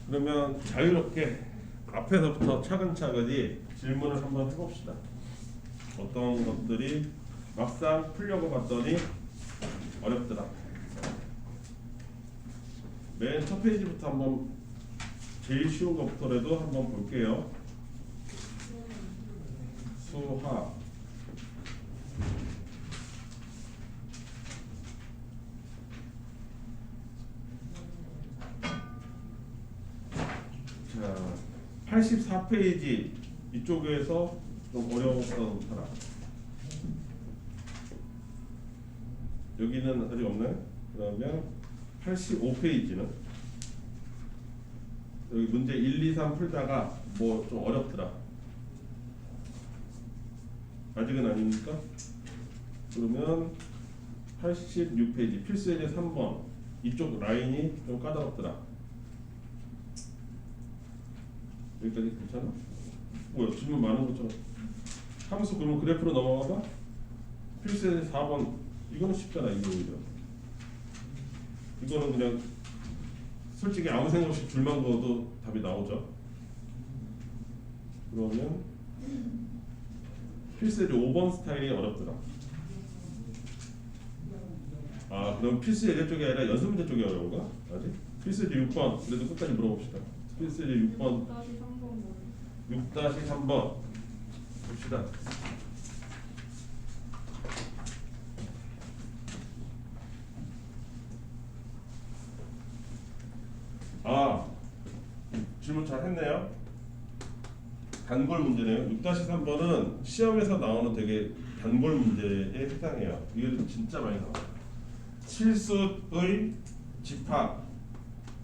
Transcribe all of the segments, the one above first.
그러면 자유롭게 앞에서부터 차근차근히 질문을 한번 해봅시다. 어떤 것들이 막상 풀려고 봤더니 어렵더라. 맨 첫 페이지부터 한번 제일 쉬운 것부터라도 한번 볼게요. 수학 자, 84페이지 이쪽에서 좀 어려웠던 사람. 여기는 아직 없나요? 그러면 85페이지는 여기 문제 1, 2, 3 풀다가 뭐 좀 어렵더라. 아직은 아닙니까? 그러면 86페이지 필수예제 3번 이쪽 라인이 좀 까다롭더라. 여기까지 괜찮아? 뭐야 질문 많은 것처럼. 함수 그러면 그래프로 넘어가봐. 필수예제 4번 이거는 쉽잖아. 이거 오히려 이거는 그냥 솔직히 아무 생각 없이 줄만 그어도 답이 나오죠. 그러면 필수예제 5번 스타일이 어렵더라. 아 그럼 필수예제 쪽이 아니라 연습문제 쪽이 어려운가? 아직? 필수예제 6번 그래도 끝까지 물어봅시다. 필수예제 6번 6-3번 봅시다. 아 질문 잘 했네요. 단골 문제네요. 6-3번은 시험에서 나오는 되게 단골 문제에 해당해요. 이거 진짜 많이 나와요. 실수의 집합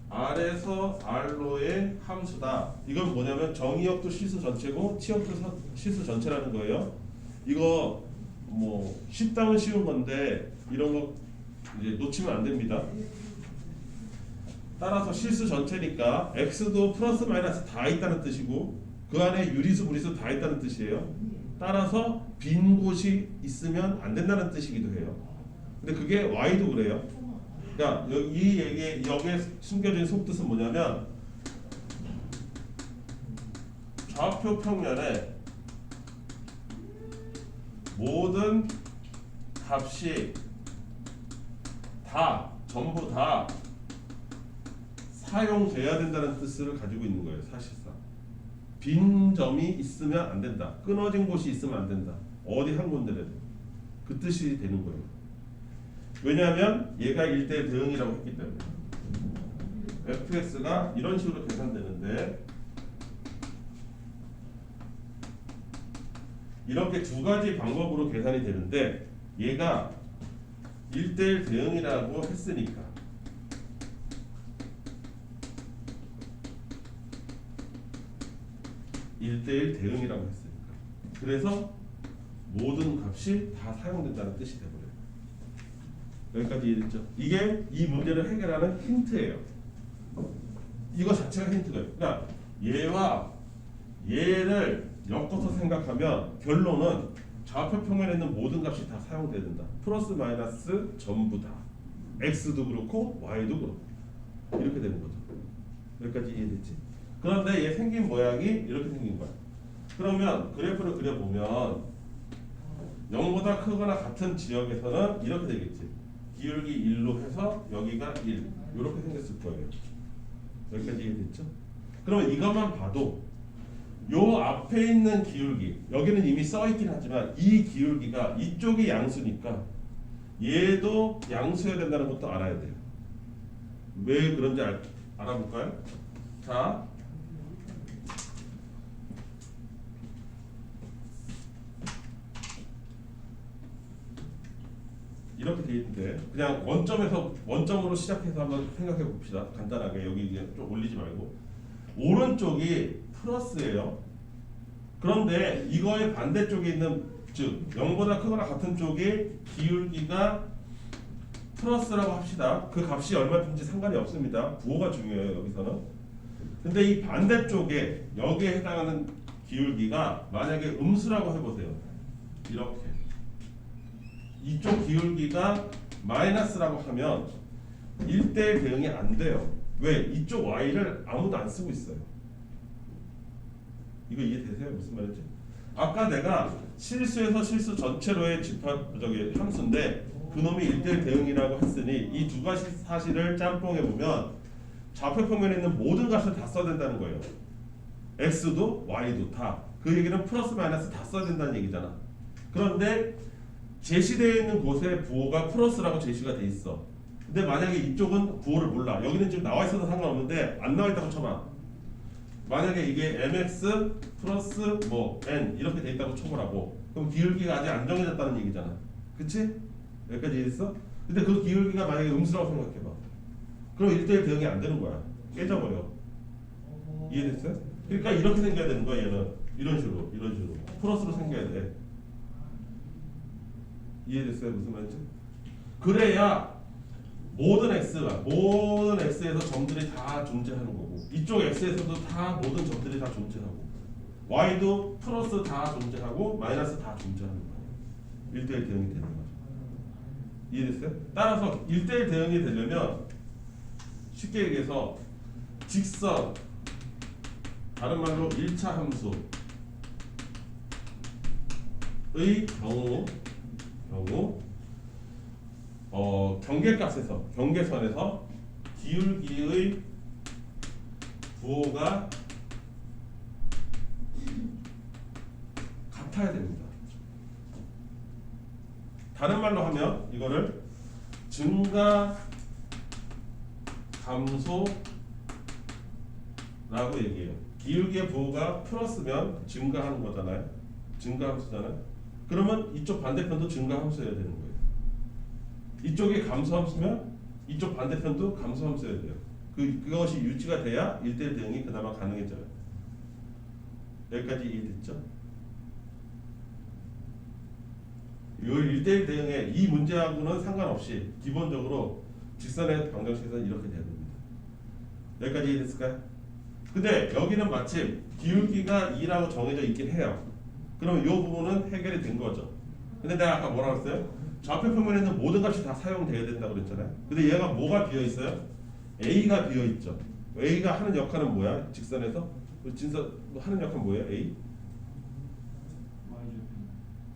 R에서 R로의 함수다. 이건 뭐냐면 정의역도 실수 전체고 치역도 실수 전체라는 거예요. 이거 뭐 쉽다면 쉬운 건데 이런 거 이제 놓치면 안 됩니다. 따라서 실수 전체니까 x도 플러스 마이너스 다 있다는 뜻이고 그 안에 유리수 무리수 다 있다는 뜻이에요. 따라서 빈 곳이 있으면 안 된다는 뜻이기도 해요. 근데 그게 y도 그래요. 그러니까 이 얘기 여기에 숨겨진 속뜻은 뭐냐면 좌표 평면에 모든 값이 다 전부 다 사용돼야 된다는 뜻을 가지고 있는 거예요. 사실상 빈 점이 있으면 안 된다. 끊어진 곳이 있으면 안 된다. 어디 한 군데라도 그 뜻이 되는 거예요. 왜냐하면 얘가 1대1 대응이라고 했기 때문에 fx가 이런 식으로 계산되는데 이렇게 두 가지 방법으로 계산이 되는데 얘가 1대1 대응이라고 했으니까 (1대1) 대응이라고 했으니까 그래서 모든 값이 다 사용된다는 뜻이 되버려요. 여기까지 이해됐죠? 이게 이 문제를 해결하는 힌트예요. 이거 자체가 힌트예요. 그러니까 얘와 얘를 엮어서 생각하면 결론은 좌표 평면에 있는 모든 값이 다 사용돼야 된다. 플러스 마이너스 전부 다. x도 그렇고 y도 그렇고 이렇게 되는 거죠. 여기까지 이해됐지? 그런데 얘 생긴 모양이 이렇게 생긴 거야. 그러면 그래프를 그려보면 0보다 크거나 같은 지역에서는 이렇게 되겠지. 기울기 1로 해서 여기가 1 이렇게 생겼을 거예요. 여기까지 이해됐죠? 그러면 이것만 봐도 요 앞에 있는 기울기 여기는 이미 써있긴 하지만 이 기울기가 이쪽이 양수니까 얘도 양수여야 된다는 것도 알아야 돼요. 왜 그런지 알아볼까요? 자 이렇게 돼 있는데 그냥 원점으로 시작해서 한번 생각해 봅시다. 간단하게 여기 좀 올리지 말고 오른쪽이 플러스예요. 그런데 이거의 반대쪽에 있는 즉 0보다 크거나 같은 쪽에 기울기가 플러스라고 합시다. 그 값이 얼마든지 상관이 없습니다. 부호가 중요해요. 여기서는. 근데 이 반대쪽에 여기에 해당하는 기울기가 만약에 음수라고 해보세요. 이렇게 이쪽 기울기가 마이너스라고 하면 1대1 대응이 안 돼요. 왜? 이쪽 y를 아무도 안 쓰고 있어요. 이거 이해되세요? 무슨 말인지? 아까 내가 실수에서 실수 전체로의 함수인데 그놈이 1대1 대응이라고 했으니 이 두 가지 사실을 짬뽕해 보면 좌표 평면에 있는 모든 값을 다 써야 된다는 거예요. x도 y도 다. 그 얘기는 플러스 마이너스 다 써야 된다는 얘기잖아. 그런데 제시되어 있는 곳에 부호가 플러스라고 제시가 돼 있어. 근데 만약에 이쪽은 부호를 몰라. 여기는 지금 나와 있어도 상관없는데 안 나와 있다고 쳐봐. 만약에 이게 mx 플러스 뭐 n 이렇게 돼 있다고 쳐보라고. 그럼 기울기가 아직 안 정해졌다는 얘기잖아. 그치? 여기까지 이해했어? 근데 그 기울기가 만약에 음수라고 생각해봐. 그럼 1대1 대응이 안 되는 거야. 깨져버려. 이해됐어요? 그러니까 이렇게 생겨야 되는 거야. 얘는 이런 식으로 플러스로 생겨야 돼. 이해됐어요? 무슨 말인지? 그래야 모든 x에서 점들이 다 존재하는 거고 이쪽 x에서도 다 모든 점들이 다 존재하고 y도 플러스 다 존재하고 마이너스 다 존재하는 거예요. 1대1 대응이 되는 거죠. 이해됐어요? 따라서 1대1 대응이 되려면 쉽게 얘기해서 직선 다른 말로 1차 함수의 경우 경계선에서 기울기의 부호가 같아야 됩니다. 다른 말로 하면 이거를 증가 감소라고 얘기해요. 기울기의 부호가 플러스면 증가하는 거잖아요. 증가함수잖아요. 그러면 이쪽 반대편도 증가함수여야 되는 거예요. 이쪽이 감소함수면 이쪽 반대편도 감소함수여야 돼요. 그것이 유지가 돼야 1대1 대응이 그나마 가능해져요. 여기까지 이해됐죠? 이 1대1 대응의 이 문제하고는 상관없이 기본적으로 직선의 방정식에서는 이렇게 돼야 됩니다. 여기까지 이해됐을까요? 근데 여기는 마침 기울기가 2라고 정해져 있긴 해요. 그럼 이 부분은 해결이 된 거죠. 근데 내가 아까 뭐라고 했어요? 좌표 평면에 있는 모든 값이 다 사용돼야 된다고 그랬잖아요. 근데 얘가 뭐가 비어있어요? A가 비어있죠. A가 하는 역할은 뭐야? 직선에서? 진서 하는 역할은 뭐예요? A?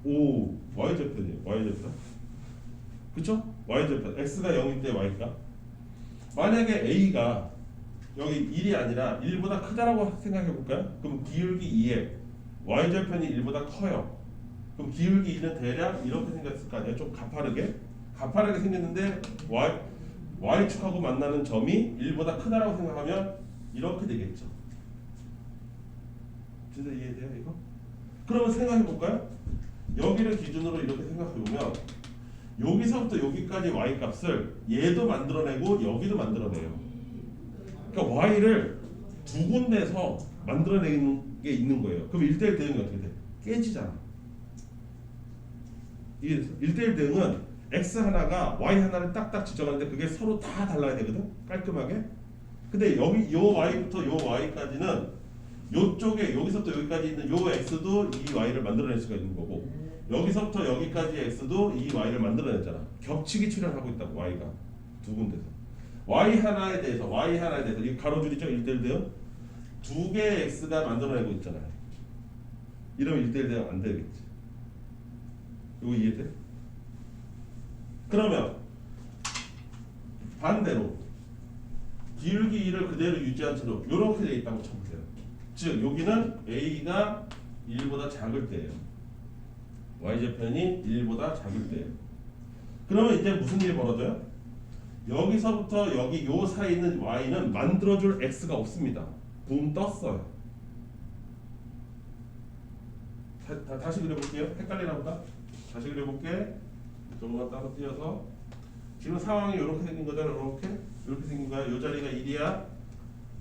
오, Y절편이에요. Y절편. 그쵸? Y절편. X가 0일 때 Y가. 만약에 A가 여기 1이 아니라 1보다 크다라고 생각해 볼까요? 그럼 기울기 2에 Y절편이 1보다 커요. 그럼 기울기 2는 대략 이렇게 생겼을 거 아니에요? 좀 가파르게 생겼는데 Y축하고 만나는 점이 1보다 크다라고 생각하면 이렇게 되겠죠. 진짜 이해돼요 이거? 그러면 생각해 볼까요? 여기를 기준으로 이렇게 생각해 보면 여기서부터 여기까지 Y 값을 얘도 만들어내고 여기도 만들어내요. 그러니까 Y를 두 군데서 만들어내는 게 있는 거예요. 그럼 1대1 대응이 어떻게 돼? 깨지잖아. 이게 1대1 대응은 X 하나가 Y 하나를 딱딱 지정하는데 그게 서로 다 달라야 되거든? 깔끔하게. 근데 여기 요 Y부터 요 Y까지는 요쪽에 여기서부터 여기까지 있는 요 X도 이 Y를 만들어낼 수가 있는 거고 여기서부터 여기까지 X도 이 Y를 만들어냈잖아. 겹치기 출현하고 있다고 Y가 두 군데서. Y 하나에 대해서 이 가로줄이죠 1대1 대응 두 개의 X가 만들어내고 있잖아요. 이러면 1대1 대응 안 되겠지. 이거 이해돼? 그러면 반대로 기울기 2를 그대로 유지한 채로 이렇게 돼 있다고 쳐보세요. 즉 여기는 A가 1보다 작을 때예요. Y절편이 1보다 작을 때예요. 그러면 이제 무슨 일이 벌어져요? 여기서부터 여기 요 사이에 있는 Y는 만들어줄 X가 없습니다. 붕 떴어요. 다시 그려볼게요. 헷갈리나 보다. 다시 그려볼게. 조금만 따로 띄어서 지금 상황이 이렇게 생긴 거잖아. 이렇게 생긴 거야. 이 자리가 1이야.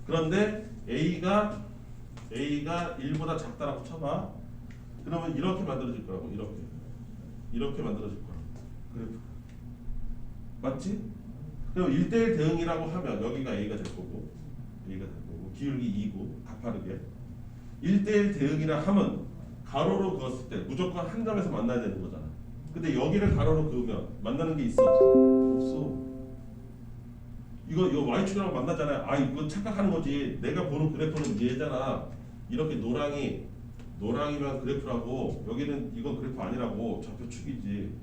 그런데 A가 1보다 작다라고 쳐봐. 그러면 이렇게 만들어질 거라고. 이렇게 만들어질 거라고. 그래. 맞지? 그럼 1대1 대응이라고 하면 여기가 A가 될 거고 기울기 2고 가파르게 1대1 대응이라 하면 가로로 그었을 때 무조건 한 점에서 만나야 되는 거잖아. 근데 여기를 가로로 그으면 만나는 게 있어 없어? 없어. 이거 y축이랑 만나잖아요. 아 이거 착각하는 거지. 내가 보는 그래프는 얘잖아. 이렇게 노랑이면 그래프라고 여기는 이건 그래프 아니라고 좌표축이지.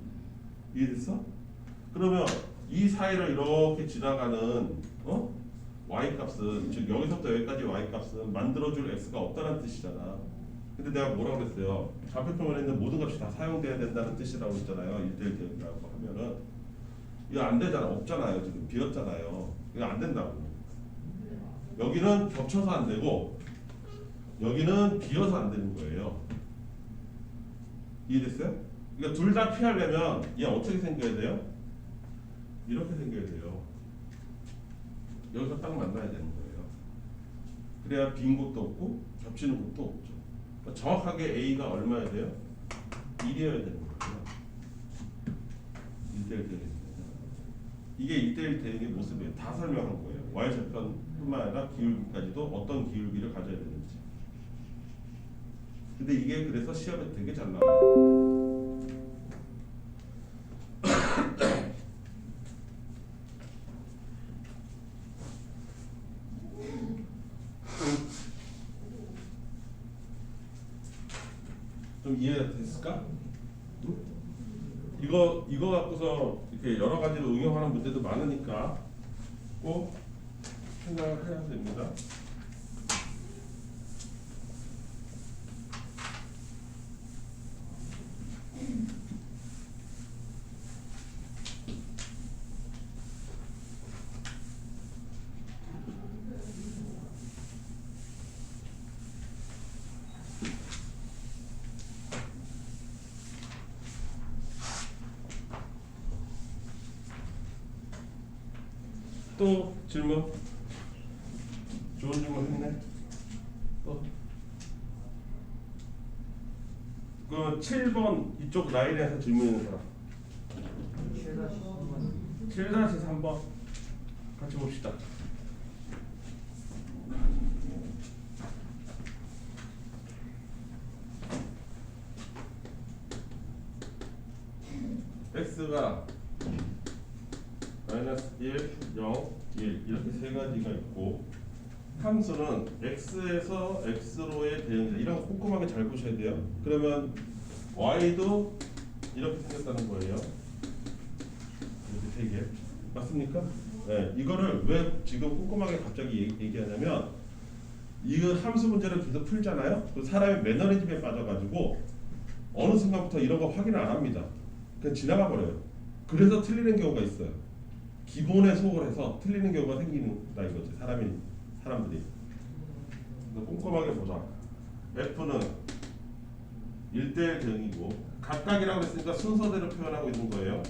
이해됐어? 그러면 이 사이를 이렇게 지나가는 y 값은 즉 여기서부터 여기까지 y 값은 만들어줄 x가 없다는 뜻이잖아. 근데 내가 뭐라고 그랬어요? 좌표표면에 있는 모든 값이 다 사용돼야 된다는 뜻이라고 했잖아요. 1대1 대응이라고 하면은 이거 안 되잖아. 없잖아요. 지금 비었잖아요. 이거 안 된다고. 여기는 겹쳐서 안 되고 여기는 비어서 안 되는 거예요. 이해됐어요? 그러니까 둘 다 피하려면 얘 어떻게 생겨야 돼요? 이렇게 생겨야 돼요. 여기서 딱 만나야 되는 거예요. 그래야 빈 곳도 없고 겹치는 곳도 없죠. 그러니까 정확하게 A가 얼마야 돼요? 1이어야 되는 거예요. 1대1 대응입니다. 이게 1대1 대응의 모습이에요. 다 설명한 거예요. Y절편뿐만 아니라 기울기까지도 어떤 기울기를 가져야 되는지. 근데 이게 그래서 시험에 되게 잘 나와요. 좀 이해가 됐을까? 이거 갖고서 이렇게 여러 가지로 응용하는 문제도 많으니까 꼭 생각을 해야 됩니다. 또 질문? 좋은 질문 했네. 또. 그 7번 이쪽 라인에서 질문 있는 사람. 7-3번 같이 봅시다. x가 마이너스 1, 0, 1 이렇게 세 가지가 있고 함수는 x에서 x로의 대응이다. 이런 거 꼼꼼하게 잘 보셔야 돼요. 그러면 y도 이렇게 생겼다는 거예요. 이렇게 세 개. 맞습니까? 네, 이거를 왜 지금 꼼꼼하게 갑자기 얘기하냐면 이거 함수 문제를 계속 풀잖아요. 그 사람이 매너리즘에 빠져가지고 어느 순간부터 이런 거 확인을 안 합니다. 그냥 지나가 버려요. 그래서 틀리는 경우가 있어요. 기본에 속을 해서 틀리는 경우가 생긴다 이거지. 사람들이. 꼼꼼하게 보자. F는 1대1 대응이고 각각이라고 했으니까 순서대로 표현하고 있는 거예요.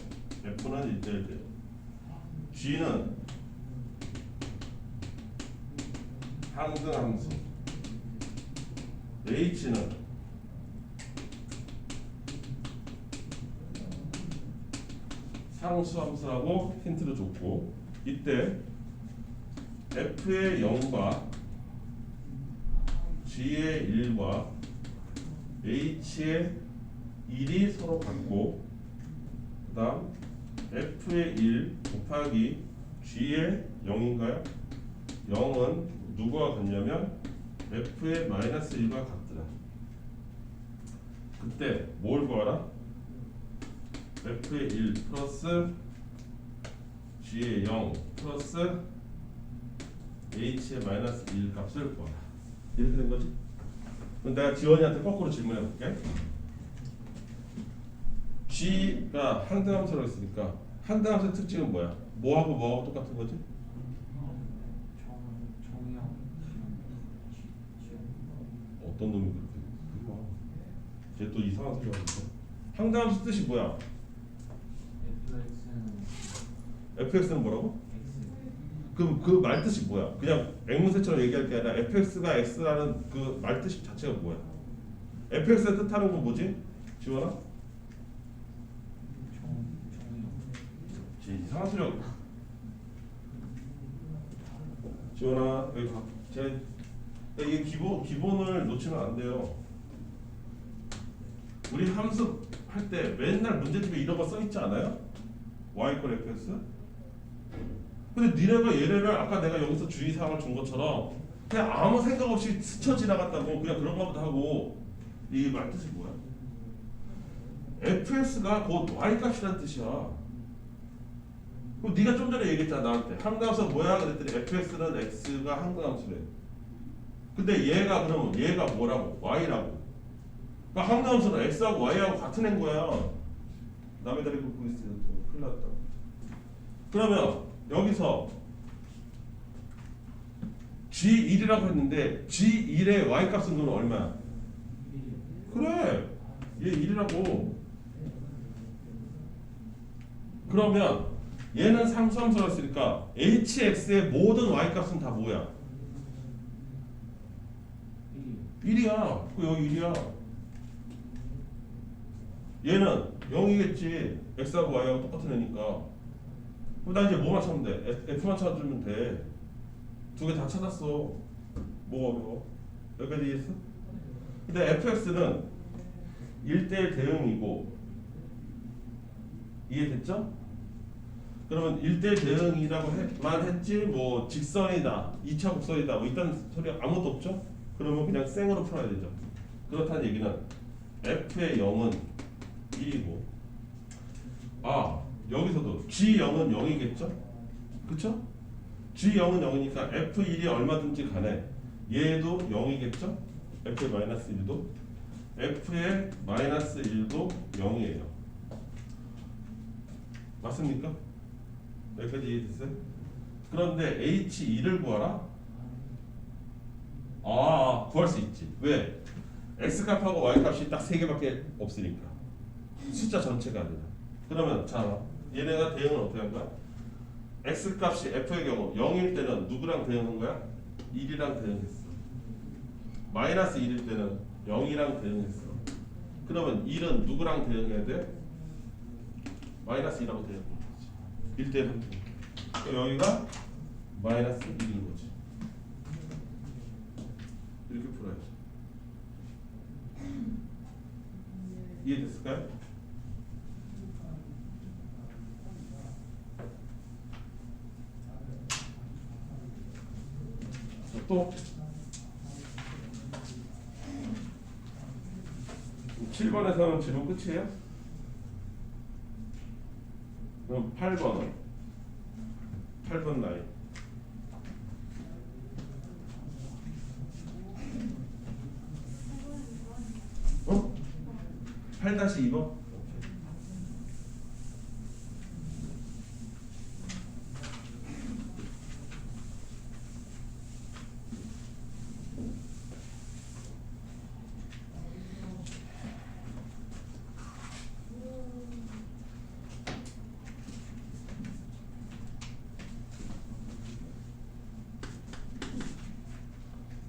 F는 1대1 대응. G는 항등함수. H는 상수함수라고 힌트를 줬고 이때 F의 0과 G의 1과 H의 1이 서로 같고 그 다음 F의 1 곱하기 G의 0인가요? 0은 누구와 같냐면 F의 마이너스 1과 같더라. 그때 뭘 구하라? F의 1 플러스 G의 0 플러스 H의 마이너스 1 값을 구하라. 이렇게 된 거지? 그럼 내가 지원이한테 거꾸로 질문해 볼게. G가 항등함수라고 했으니까 항등함수의 특징은 뭐야? 뭐하고 뭐하고 똑같은 거지? 어떤 놈이 그렇게 쟤 또 이상한 소리 하고 있어. 항등함수 뜻이 뭐야? fx는 뭐라고? 그럼 그 말뜻이 뭐야? 그냥 앵무새처럼 얘기할 게 아니라 fx가 x라는 그 말뜻 자체가 뭐야? fx의 뜻하는 건 뭐지? 지원아? 이상한 소리 하고 지원아 여기 가. 이게 기본을 놓치면 안 돼요. 우리 함수 할 때 맨날 문제집에 이런 거 써 있지 않아요? y = fx? 근데 니네가 얘네를 아까 내가 여기서 주의사항을 준 것처럼 그냥 아무 생각 없이 스쳐 지나갔다고 그냥 그런가 보다 하고 이 말 뜻이 뭐야? fs가 곧 y값이라는 뜻이야. 그럼 네가 좀 전에 얘기했잖아 나한테 한가함수 뭐야 그랬더니 fs는 x가 한가함수래. 근데 얘가 그러면 얘가 뭐라고? y라고. 그러니까 한가함수는 x하고 y하고 같은 애인 거야. 남의 다리 긁고 있어. 큰일 났다. 그러면 여기서 G1이라고 했는데 G1의 y값은 그럼 얼마야? 그래 얘 1이라고. 그러면 얘는 상수함수라 했으니까 hx의 모든 y값은 다 뭐야? 1이야. 그 여기 1이야. 얘는 0이겠지. x하고 y하고 똑같은 애니까. 그럼 나 이제 뭐만 찾으면 돼? f만 찾아주면 돼. 두 개 다 찾았어. 뭐가 어려워? 여기까지 이해했어? 근데 fx는 1대1 대응이고 이해됐죠? 그러면 1대1 대응이라고만 했지 뭐 직선이다 2차 곡선이다 뭐 이딴 소리 아무것도 없죠? 그러면 그냥 생으로 풀어야 되죠. 그렇다는 얘기는 f의 0은 1이고 아 여기서도 G0은 0이겠죠? 그쵸? G0은 0이니까 F1이 얼마든지 간에 얘도 0이겠죠? F의 마이너스 1도 F의 마이너스 1도 0이에요. 맞습니까? 여기까지 이해됐어요? 그런데 H2를 구하라? 아 구할 수 있지. 왜? X값하고 Y값이 딱 3개밖에 없으니까 숫자 전체가 아니라. 그러면 자 얘네가 대응을 어떻게 한 거야? X값이 F의 경우 0일 때는 누구랑 대응한 거야? 1이랑 대응했어. 마이너스 1일 때는 0이랑 대응했어. 그러면 1은 누구랑 대응해야 돼? 마이너스 2라고 대응한 거지. 1대1 그러니까 여기가 마이너스 1인 거지. 이렇게 풀어야지. 이해됐을까요? 또 7번에서는 질문 끝이에요? 그럼 8번은 8번 나이 어? 8-2번?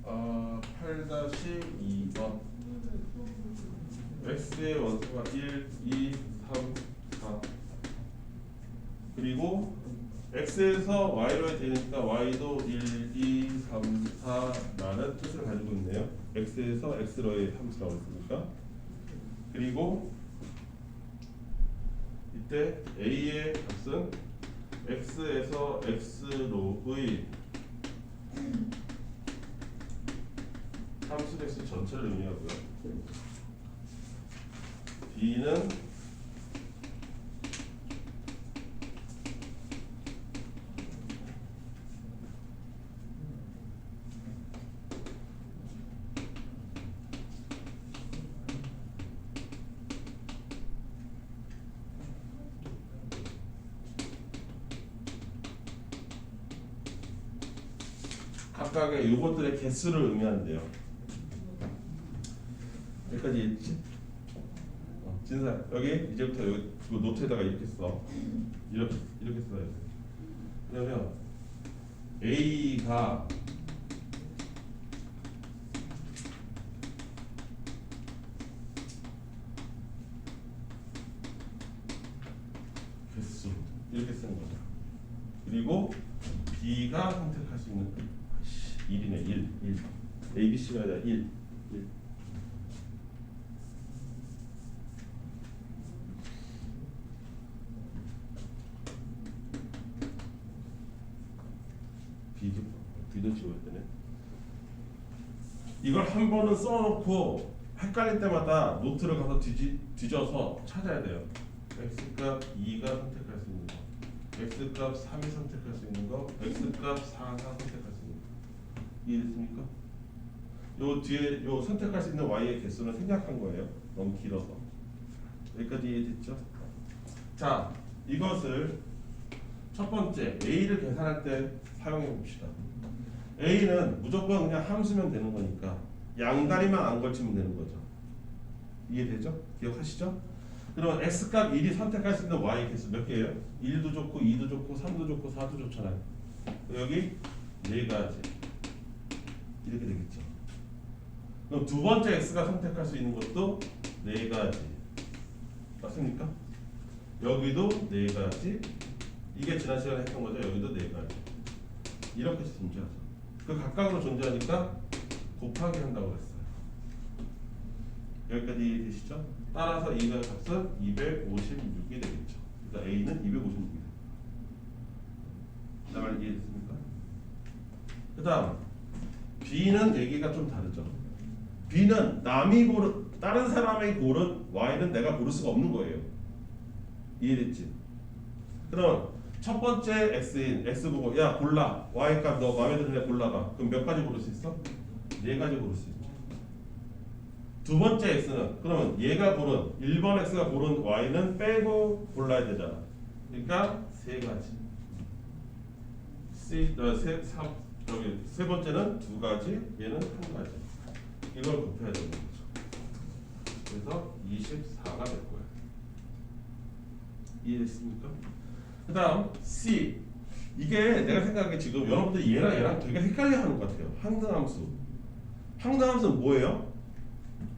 아, 8-2번 x의 원소가 1, 2, 3, 4 그리고 x에서 y로 되니까 y도 1, 2, 3, 4라는 뜻을 가지고 있네요. x에서 x로의 함수라고 했으니까. 그리고 이때 a의 값은 x에서 x로의 함수 x 전체를 의미하고요. b는 각각의 요것들의 개수를 의미한대요. 여기까지 있지? 진사 여기 이제부터 여기 노트에다가 이렇게 써. 이렇게 써야 돼. 그러면 A가 개수 이렇게 쓰는 거죠. 그리고 B가 선택할 수 있는 1이네 1 A, B, C가 아니라 1 이걸 한 번은 써놓고 헷갈릴 때마다 노트를 가서 뒤져서 찾아야 돼요. x값 2가 선택할 수 있는 거, x값 3이 선택할 수 있는 거, x값 4가 선택할 수 있는 거. 이해됐습니까? 요 뒤에 요 선택할 수 있는 y의 개수는 생략한 거예요. 너무 길어서. 여기까지 이해됐죠? 자, 이것을 첫 번째 a를 계산할 때 사용해 봅시다. a는 무조건 그냥 함수면 되는 거니까 양다리만 안 걸치면 되는 거죠. 이해되죠? 기억하시죠? 그럼 x값 1이 선택할 수 있는 y 개수 몇 개예요? 1도 좋고 2도 좋고 3도 좋고 4도 좋잖아요. 여기 4가지 이렇게 되겠죠. 그럼 두 번째 x가 선택할 수 있는 것도 4가지 맞습니까? 여기도 4가지. 이게 지난 시간에 했던 거죠. 여기도 4가지. 이렇게 존재하죠. 그 각각으로 존재하니까 곱하기 한다고 했어요. 여기까지 이해되시죠? 따라서 이의 값은 256이 되겠죠. 그러니까 a는 256이다. 그 말 이해됐습니까? 그 다음 b는 얘기가 좀 다르죠. b는 남이 고른 다른 사람이 고른 y는 내가 고를 수가 없는 거예요. 이해됐지? 그럼 첫 번째 x인 x 보고 야 골라 y 값 너 마음에 드는 애 골라봐. 그럼 몇 가지 고를 수 있어? 4가지 고를 수 있죠. 두 번째 x는 그러면 얘가 고른 1번 x가 고른 y는 빼고 골라야 되잖아. 그러니까 3가지. 세 번째는 2가지, 얘는 1가지. 이걸 곱해야 되는 거죠. 그래서 24가 될 거예요. 이해됐습니까? 그 다음 C. 이게 내가 생각하기에 지금 여러분들 얘랑 되게 헷갈려하는 것 같아요. 항등함수. 항등함수는 뭐예요?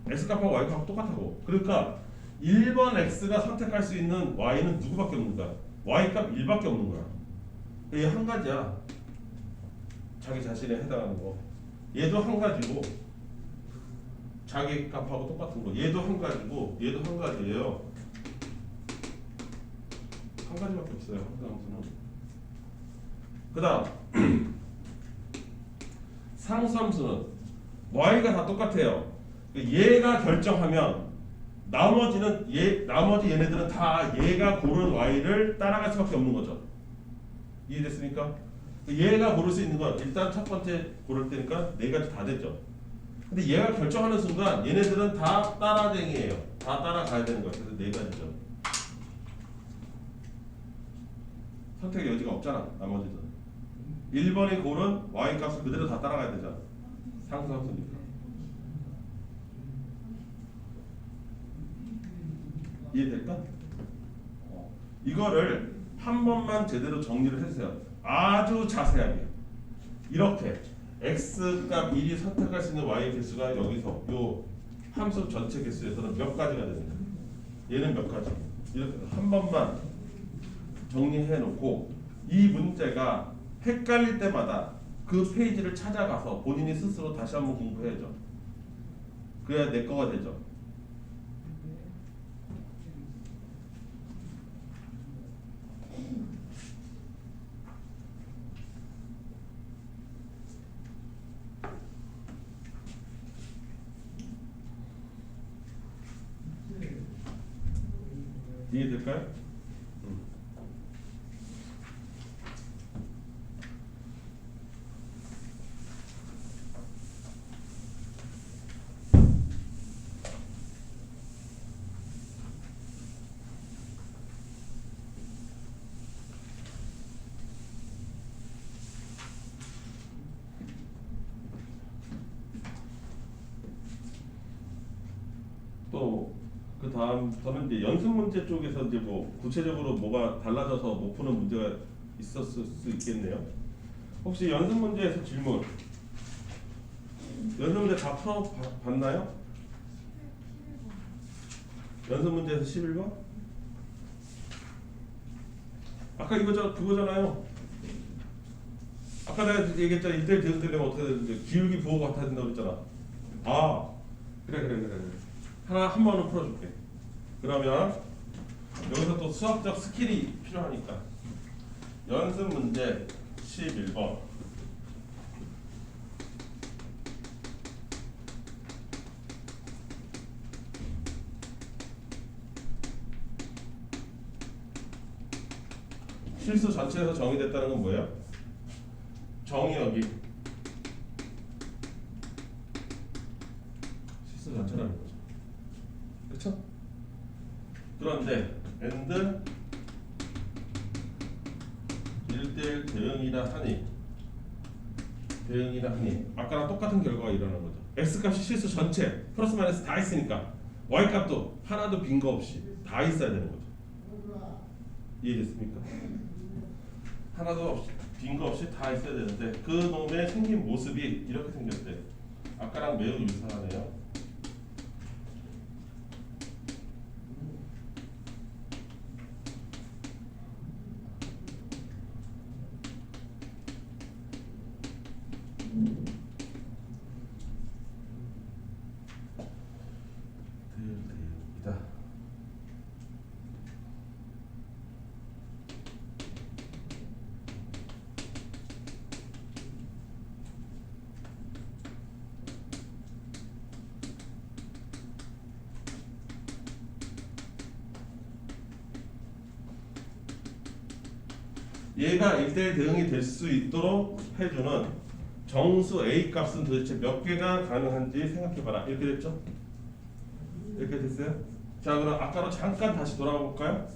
x값하고 y값하고 똑같다고. 그러니까 1번 x가 선택할 수 있는 y는 누구밖에 없는 거야? y값 1밖에 없는 거야. 얘 한 가지야. 자기 자신에 해당하는 거. 얘도 한 가지고 자기 값하고 똑같은 거. 얘도 한 가지고 얘도 한 가지예요. 한 가지밖에 없어요. 항등함수는. 그 다음 상수함수는 y가 다 똑같아요. 얘가 결정하면 나머지 얘네들은 다 얘가 고른 y를 따라갈 수밖에 없는 거죠. 이해됐습니까? 얘가 고를 수 있는 건 일단 첫 번째 고를 때니까 4가지 다 됐죠. 근데 얘가 결정하는 순간 얘네들은 다 따라쟁이에요. 다 따라가야 되는 거예요. 그래서 4가지죠. 선택의 여지가 없잖아. 나머지는 1번이 고른 y 값을 그대로 다 따라가야 되잖아. 상수함수니까. 이해될까? 이거를 한 번만 제대로 정리를 해주세요. 아주 자세하게. 이렇게 x값 1이 선택할 수 있는 y의 개수가 여기서 요 함수 전체 개수에서는 몇 가지가 됩니다. 얘는 몇 가지. 이렇게 한 번만 정리해 놓고 이 문제가 헷갈릴 때마다 그 페이지를 찾아가서 본인이 스스로 다시 한번 공부해야죠. 그래야 내 거가 되죠. 이해될까요? 또 그 다음부터는 이제 연습 문제 쪽에서 이제 뭐 구체적으로 뭐가 달라져서 못 푸는 문제가 있었을 수 있겠네요. 혹시 연습 문제에서 질문, 연습 문제 다 풀어봤나요? 연습 문제에서 11번? 아까 그거잖아요. 아까 내가 얘기했잖아. 1대1 대응 되려면 어떻게 되는지 기울기 부호가 같아야 된다고 그랬잖아. 아 그래. 하나 한 번은 풀어줄게. 그러면 여기서 또 수학적 스킬이 필요하니까 연습 문제 11번 실수 전체에서 정의됐다는 건 뭐예요? 정의역이 실수 전체라는 거죠. 그렇죠? 그런데 and 1대1 대응이라 하니 아까랑 똑같은 결과가 일어나는 거죠. x값이 실수 전체 플러스 마이너스 다 있으니까 y값도 하나도 빈 거 없이 다 있어야 되는 거죠. 이해됐습니까? 하나도 없이 빈 거 없이 다 있어야 되는데 그 놈의 생긴 모습이 이렇게 생겼대. 아까랑 매우 유사하네요. 대응이다. 얘가 1대1 대응이 될 수 있도록 해주는 정수 A 값은 도대체 몇 개가 가능한지 생각해봐라. 이렇게 됐죠? 이렇게 됐어요? 자, 그럼 아까로 잠깐 다시 돌아가 볼까요?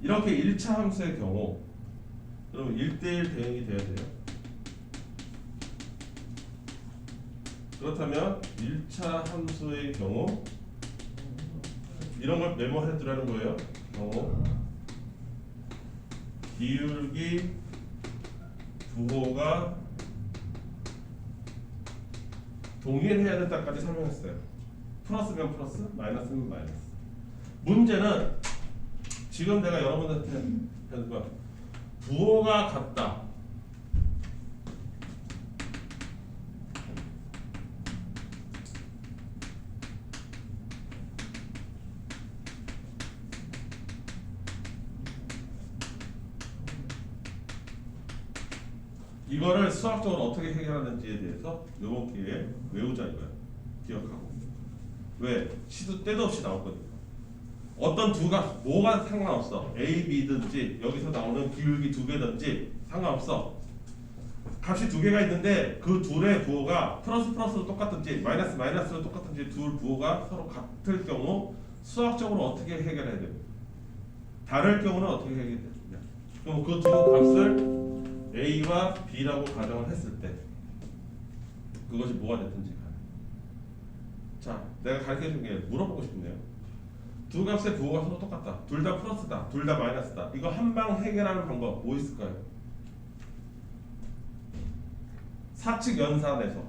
이렇게 1차 함수의 경우 그럼 1대1 대응이 돼야 돼요. 그렇다면 1차 함수의 경우 이런 걸 메모해 두라는 거예요. 경우 기울기 부호가 동일해야 된다까지 설명했어요. 플러스면 플러스, 마이너스면 마이너스. 문제는 지금 내가 여러분들한테 하는 건 부호가 같다. 이거를 수학적으로 어떻게 해결하는지에 대해서 이번 기회에 외우자 이거야. 기억하고. 왜? 시도 때도 없이 나왔거든요. 어떤 두 값, 뭐가 상관없어. A, B든지 여기서 나오는 기울기 두 개든지 상관없어. 값이 두 개가 있는데 그 둘의 부호가 플러스 플러스로 똑같든지 마이너스 마이너스로 똑같든지 둘 부호가 서로 같을 경우 수학적으로 어떻게 해결해야 돼요? 다를 경우는 어떻게 해결해야 되냐? 그럼 그 두 값을 A와 B라고 가정을 했을 때 그것이 뭐가 됐든지 간에 자, 내가 가르쳐준 게 물어보고 싶네요. 두 값의 부호가 서로 똑같다. 둘 다 플러스다. 둘 다 마이너스다. 이거 한방 해결하는 방법 뭐 있을까요? 사측 연산에서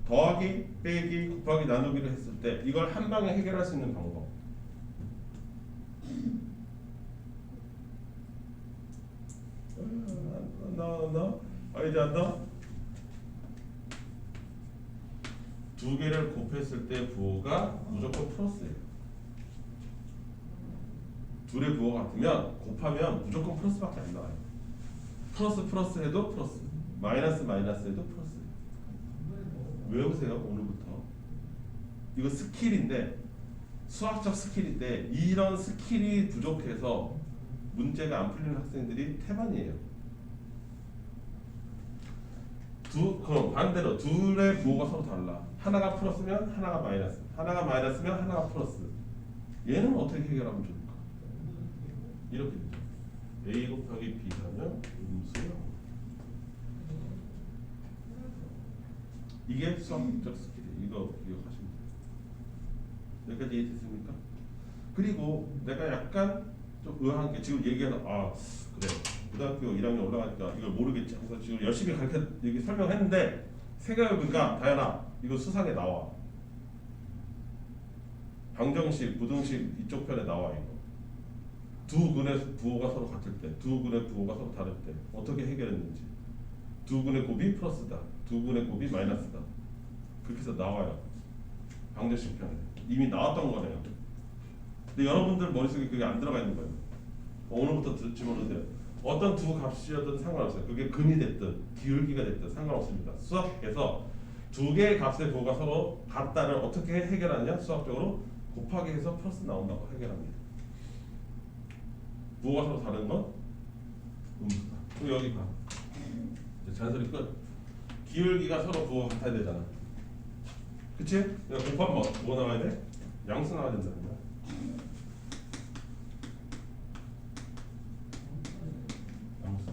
더하기, 빼기, 곱하기, 나누기를 했을 때 이걸 한방에 해결할 수 있는 방법 이제 안 나? 두 개를 곱했을 때 부호가 무조건 플러스예요. 둘의 부호가 같으면 곱하면 무조건 플러스밖에 안 나와요. 플러스 플러스 해도 플러스, 마이너스 마이너스 해도 플러스. 외우세요 오늘부터. 이거 스킬인데 수학적 스킬인데 이런 스킬이 부족해서 문제가 안 풀리는 학생들이 태반이에요. 그럼 반대로 둘의 부호가 서로 달라. 하나가 플러스면 하나가 마이너스, 하나가 마이너스면 하나가 플러스. 얘는 어떻게 해결하면 좋을까? 이렇게 되죠. A 곱하기 B 하면 음수요. 이게 수학적 스킬이에요. 이거 기억하시면 돼요. 여기까지 이해됐습니까? 그리고 내가 약간 좀 의아한 게 지금 얘기해서 그래 고등학교 1학년 올라가니까 이걸 모르겠지 하면서 지금 열심히 여기 설명했는데 생각해보니까 다현아 이거 수상에 나와. 방정식, 부등식 이쪽 편에 나와 이거. 두 근의 부호가 서로 같을 때, 두 근의 부호가 서로 다를 때 어떻게 해결했는지. 두 근의 곱이 플러스다. 두 근의 곱이 마이너스다. 그렇게 해서 나와요. 방정식 편에. 이미 나왔던 거네요. 근데 여러분들 머릿속에 그게 안 들어가 있는 거예요. 오늘부터 들을지 모르세요. 어떤 두 값이어든 상관없어요. 그게 근이 됐든 기울기가 됐든 상관없습니다. 수학에서 두 개의 값의 부호가 서로 같다를 어떻게 해결하냐? 수학적으로 곱하기 해서 플러스 나온다고 해결합니다. 부호가 서로 다른 건 음수다. 그럼 여기 봐. 잔소리 끝. 기울기가 서로 그거 같아야 되잖아. 그치? 그러니까 곱하면 뭐 나와야 돼? 양수 나와야 된다는 거야. 양수다.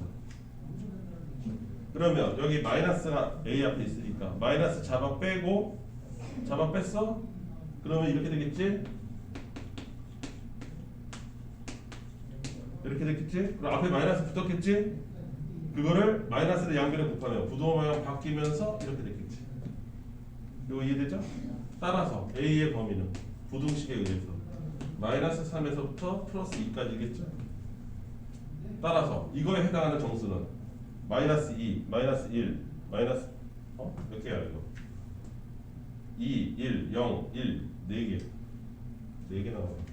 그러면 여기 마이너스가 A 앞에 있으니까 마이너스 잡아 빼고 잡아 뺐어? 그러면 이렇게 되겠지? 이렇게 됐겠지? 그럼 앞에 마이너스 붙었겠지? 그거를 마이너스를 양변에 곱하면 부동호 방향 바뀌면서 이렇게 됐겠지. 이거 이해되죠? 따라서 A의 범위는 부등식에 의해서 마이너스 3에서부터 플러스 2까지겠죠? 따라서 이거에 해당하는 정수는 마이너스 2, 마이너스 1, 마이너스 몇 개야 이거? 2, 1, 0, 1, 4개 4개 나와요.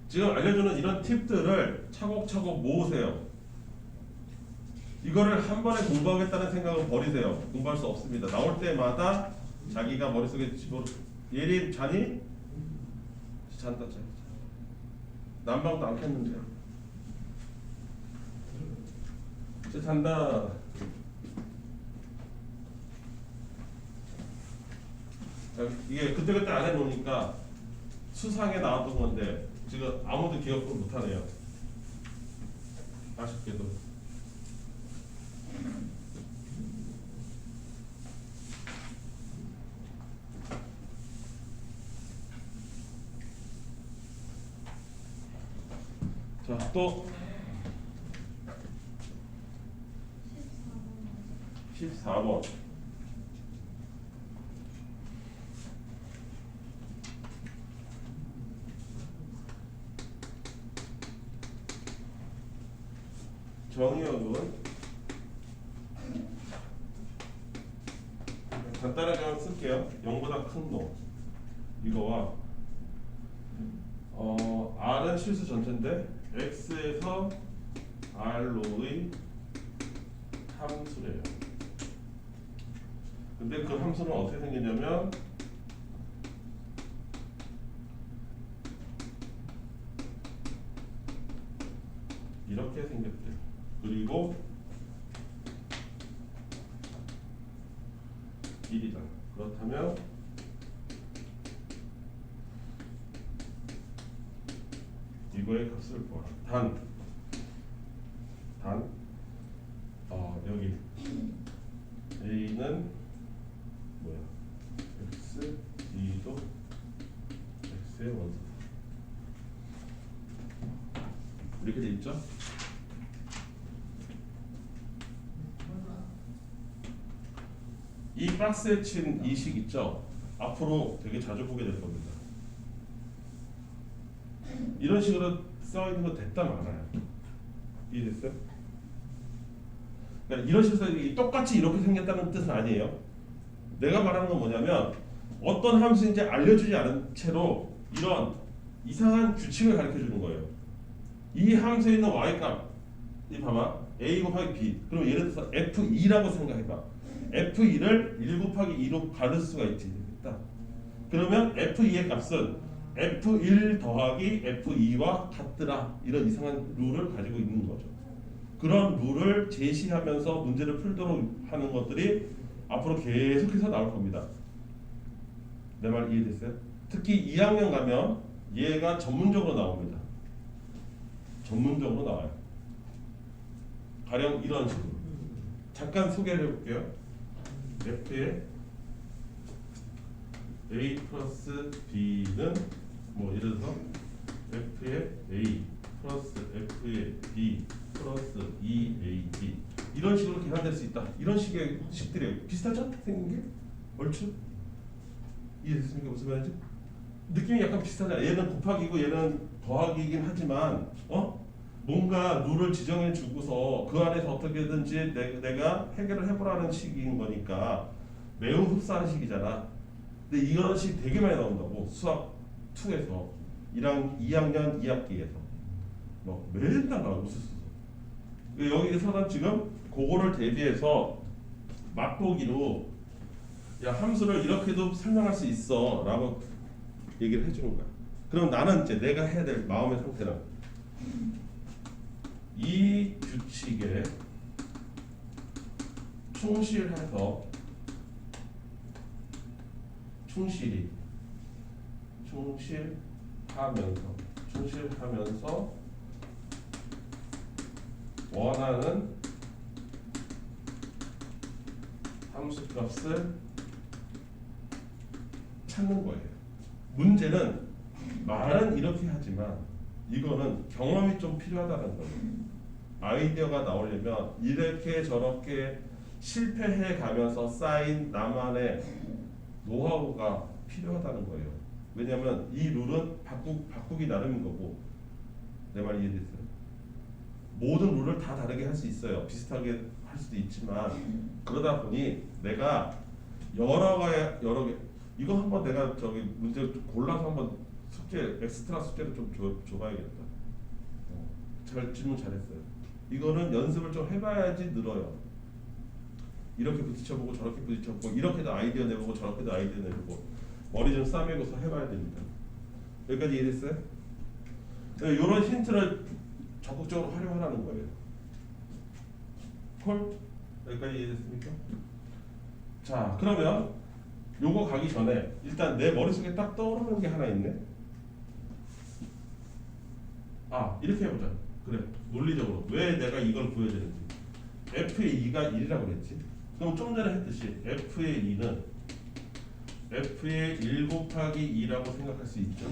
지금 알려주는 이런 팁들을 차곡차곡 모으세요. 이거를 한 번에 공부하겠다는 생각은 버리세요. 공부할 수 없습니다. 나올 때마다 자기가 머릿속에 집어 예림 자니? 잔다 자. 난방도 안 켰는데. 이제 잔다. 이게 그때그때 안 해놓으니까 수상에 나왔던 건데 지금 아무도 기억을 못하네요. 아쉽게도. 자, 또 14번. 정의역은 간단하게 한번 쓸게요. 0보다 큰 놈 이거와 R은 실수 전체인데 X에서 R로의 함수래요. 근데 그 함수는 어떻게 생겼냐면 이렇게 생겼대요. 그리고 1이다. 그렇다면 이거의 값을 보라. 여기 A는 뭐야? X, B도 X의 원소다. 이렇게 돼 있죠? 이 박스에 친 이 식 있죠? 앞으로 되게 자주 보게 될 겁니다. 이런 식으로 써 있는 거 됐다 많아요. 이해됐어요? 그러니까 이런 식으로 똑같이 이렇게 생겼다는 뜻은 아니에요. 내가 말하는 건 뭐냐면 어떤 함수인지 알려주지 않은 채로 이런 이상한 규칙을 가르쳐 주는 거예요. 이 함수에 있는 y값, 이 봐봐, a 곱하기 b. 그럼 예를 들어서 f2라고 생각해봐. f2를 1 곱하기 2로 가를 수가 있지. 됐다. 그러면 f2의 값은 f1 더하기 f2와 같더라. 이런 이상한 룰을 가지고 있는 거죠. 그런 룰을 제시하면서 문제를 풀도록 하는 것들이 앞으로 계속해서 나올 겁니다. 내 말 이해됐어요? 특히 2학년 가면 얘가 전문적으로 나옵니다. 전문적으로 나와요. 가령 이런 식으로. 잠깐 소개를 해볼게요. F의 A 플러스 B는 뭐 예를 들어서 F의 A 플러스 F의 B 플러스 2AB 이런 식으로 계산될 수 있다. 이런 식의 식들이에요. 비슷하죠? 생긴 게? 얼추? 이해됐습니까? 무슨 말인지? 느낌이 약간 비슷하잖아요. 얘는 곱하기고 얘는 더하기이긴 하지만 뭔가 룰을 지정해 주고서 그 안에서 어떻게든지 내가 해결을 해보라는 식인 거니까 매우 흡사한 식이잖아. 근데 이런 식 되게 많이 나온다고 수학 2에서 2학년 2학기에서 뭐 맨날 나오고 있었어. 여기서는 지금 그거를 대비해서 맛보기로 야 함수를 이렇게도 설명할 수 있어 라고 얘기를 해주는 거야. 그럼 나는 이제 내가 해야 될 마음의 상태는 이 규칙에 충실해서 충실하면서 원하는 함수값을 찾는 거예요. 문제는 말은 이렇게 하지만 이거는 경험이 좀 필요하다는 거예요. 아이디어가 나오려면 이렇게 저렇게 실패해 가면서 쌓인 나만의 노하우가 필요하다는 거예요. 왜냐하면 이 룰은 바꾸기 나름인 거고. 내 말 이해됐어요? 모든 룰을 다 다르게 할 수 있어요. 비슷하게 할 수도 있지만 그러다 보니 내가 여러 개 이거 한번 내가 저기 문제 골라서 한번 숙제 엑스트라 숙제를 좀 줘봐야겠다. 잘 질문 잘했어요. 이거는 연습을 좀 해봐야지 늘어요. 이렇게 부딪혀보고 저렇게 부딪혀보고 이렇게도 아이디어 내보고 저렇게도 아이디어 내보고 머리 좀 싸매고서 해봐야 됩니다. 여기까지 이해됐어요? 이런 힌트를 적극적으로 활용하라는 거예요. 콜? 여기까지 이해됐습니까? 자, 그러면 요거 가기 전에 일단 내 머릿속에 딱 떠오르는 게 하나 있네. 아, 이렇게 해보자. 그래, 논리적으로 왜 내가 이걸 구해야 되는지. f의 2가 1이라고 그랬지. 그럼 좀 전에 했듯이 f의 2는 f의 1 곱하기 2라고 생각할 수 있죠.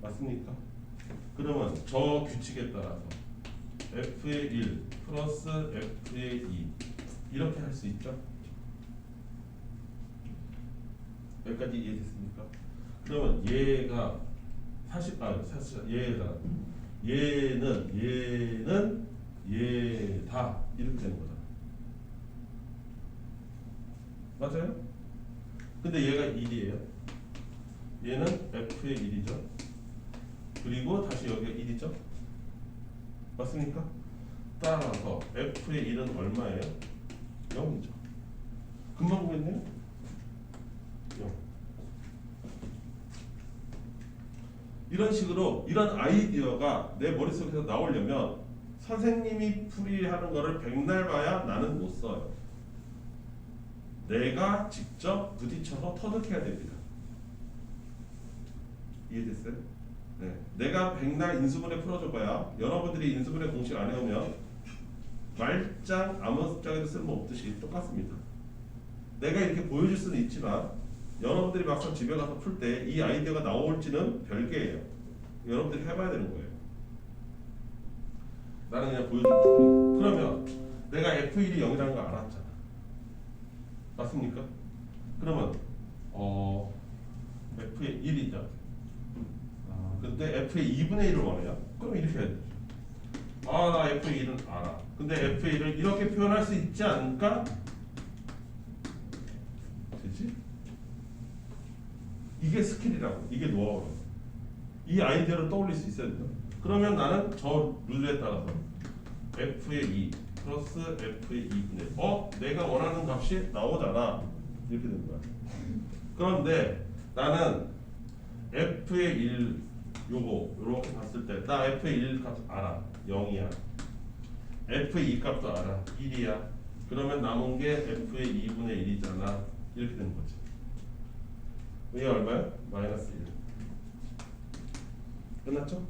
맞습니까? 그러면 저 규칙에 따라서 f의 1 플러스 f의 2 이렇게 할 수 있죠. 여기까지 이해됐습니까? 그러면 얘가 사실 얘는 얘다 이렇게 되는 거잖아. 맞아요? 근데 얘가 1이에요. 얘는 f의 1이죠. 그리고 다시 여기가 1이죠. 맞습니까? 따라서 f의 1은 얼마예요? 0이죠. 금방 보겠네요. 0. 이런 식으로 이런 아이디어가 내 머릿속에서 나오려면 선생님이 풀이하는 거를 백날 봐야 나는 못 써요. 내가 직접 부딪혀서 터득해야 됩니다. 이해됐어요? 네. 내가 백날 인수분해 풀어줘봐야 여러분들이 인수분해 공식 안 해오면 말짱 아무 숫자에도 쓸모없듯이 똑같습니다. 내가 이렇게 보여줄 수는 있지만 여러분들이 막상 집에 가서 풀 때 이 아이디어가 나올지는 별개예요. 여러분들이 해봐야 되는 거예요. 나는 그냥 보여줄 뿐이에요. 그러면 내가 F1이 0이라는 거 알았잖아. 맞습니까? 그러면 F의 1이죠. 근데 F의 2분의 1을 원해요. 그럼 이렇게 해야 돼. 나 F의 1은 알아. 근데 F의 1을 이렇게 표현할 수 있지 않을까? 되지? 이게 스킬이라고. 이게 노하우라고. 이 아이디어를 떠올릴 수 있어야 된다. 그러면 나는 저 룰에 따라서 F의 2 플러스 F의 2분의 내가 원하는 값이 나오잖아. 이렇게 되는 거야. 그런데 나는 F의 1 요렇게 봤을 때 나 F의 1 값 알아. 0이야. F의 2 값도 알아. 1이야. 그러면 남은 게 F의 2분의 1이잖아. 이렇게 되는 거지. 이게 얼마야? 마이너스 1. 끝났죠?